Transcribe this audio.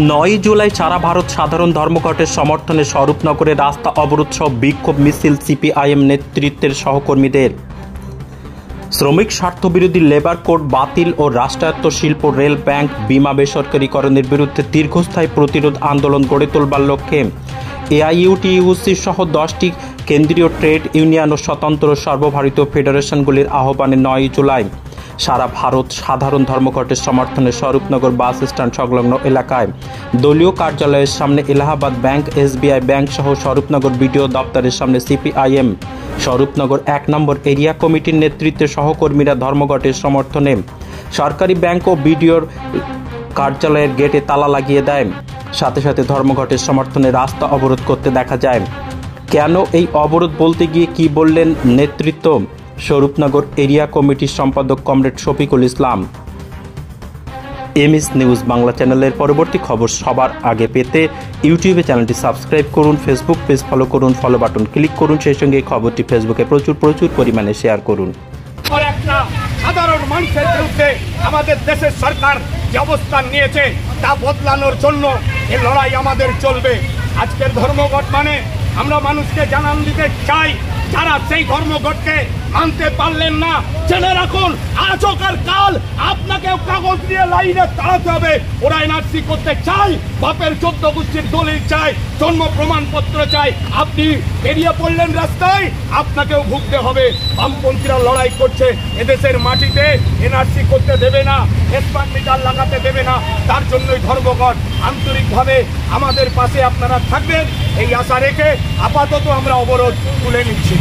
9 জুলাই সারা ভারত সাধারণ ধর্মঘটের সমর্থনে স্বরূপনগরে রাস্তা অবরোধ সহ বিক্ষোভ মিছিল সিপিআইএম নেতৃত্বের সহকর্মীদের। শ্রমিক স্বার্থবিরোধী লেবার কোড বাতিল ও রাষ্ট্রায়ত্ত শিল্প, রেল, ব্যাংক, বিমা বেসরকারীকরণের বিরুদ্ধে দীর্ঘস্থায়ী প্রতিরোধ আন্দোলন গড়ে তোলবার লক্ষ্যে এআইইউটিইউসি সহ 10টি কেন্দ্রীয় ট্রেড ইউনিয়ন ও স্বতন্ত্র সর্বভারতীয় ফেডারেশনগুলির আহ্বানে 9 জুলাই সারা ভারত সাধারণ ধর্মঘটের সমর্থনে স্বরূপনগর বাস স্ট্যান্ড সংলগ্ন এলাকায় দলীয় কার্যালয়ের সামনে, এলাহাবাদ ব্যাংক, এসবিআই ব্যাংক সহ স্বরূপনগর বিডিও দপ্তরের সামনে সিপিআইএম স্বরূপনগর 1 নম্বর এরিয়া কমিটির নেতৃত্বে সহকর্মীরা ধর্মঘটের সমর্থনে সরকারি ব্যাংক ও বিডিওর কার্যালয়ের গেটে তালা লাগিয়ে দেয়। সাথে সাথে ধর্মঘটের সমর্থনে রাস্তা অবরোধ করতে দেখা যায়। কেন এই অবরোধ বলতে গিয়ে কি বললেন নেতৃত্ব? স্বরূপনগর এরিয়া কমিটির সম্পাদক comrade Shafiqul Islam. MS news Bangla চ্যানেলের পরবর্তী খবর সবার আগে পেতে ইউটিউবে চ্যানেলটি সাবস্ক্রাইব করুন, ফেসবুক পেজ ফলো করুন, ফলো বাটন ক্লিক করুন, সেই সঙ্গে এই খবরটি ফেসবুকে প্রচুর পরিমাণে শেয়ার করুন। সাধারণ মানুষের বিরুদ্ধে আমাদের দেশের সরকার যে অবস্থান নিয়েছে তা বদলানোর জন্য এই লড়াই আমাদের চলবে। আজকের ধর্মঘট মানে আমরা মানুষকে জানান দিতে চাই, যারা সেই ধর্মঘটকে মানতে পারলেন না, জেনে রাখুন আজ হোক আর কাল আপনাকেও কাগজ দিয়ে লাইনে দাঁড়াতে হবে। ওরা এনআরসি করতে চাই, বাপের 14 গোষ্ঠীর দলিল চাই, জন্ম প্রমাণপত্র চাই। আপনি বেরিয়ে পড়লেন রাস্তায়, আপনাকেও ভুগতে হবে। বামপন্থীরা লড়াই করছে, এদেশের মাটিতে এনআরসি করতে দেবে না, স্মার্ট মিটার লাগাতে দেবে না। তার জন্যই ধর্মঘট। আন্তরিকভাবে আমাদের পাশে আপনারা থাকবেন এই আশা রেখে আপাতত আমরা অবরোধ তুলে নিচ্ছি।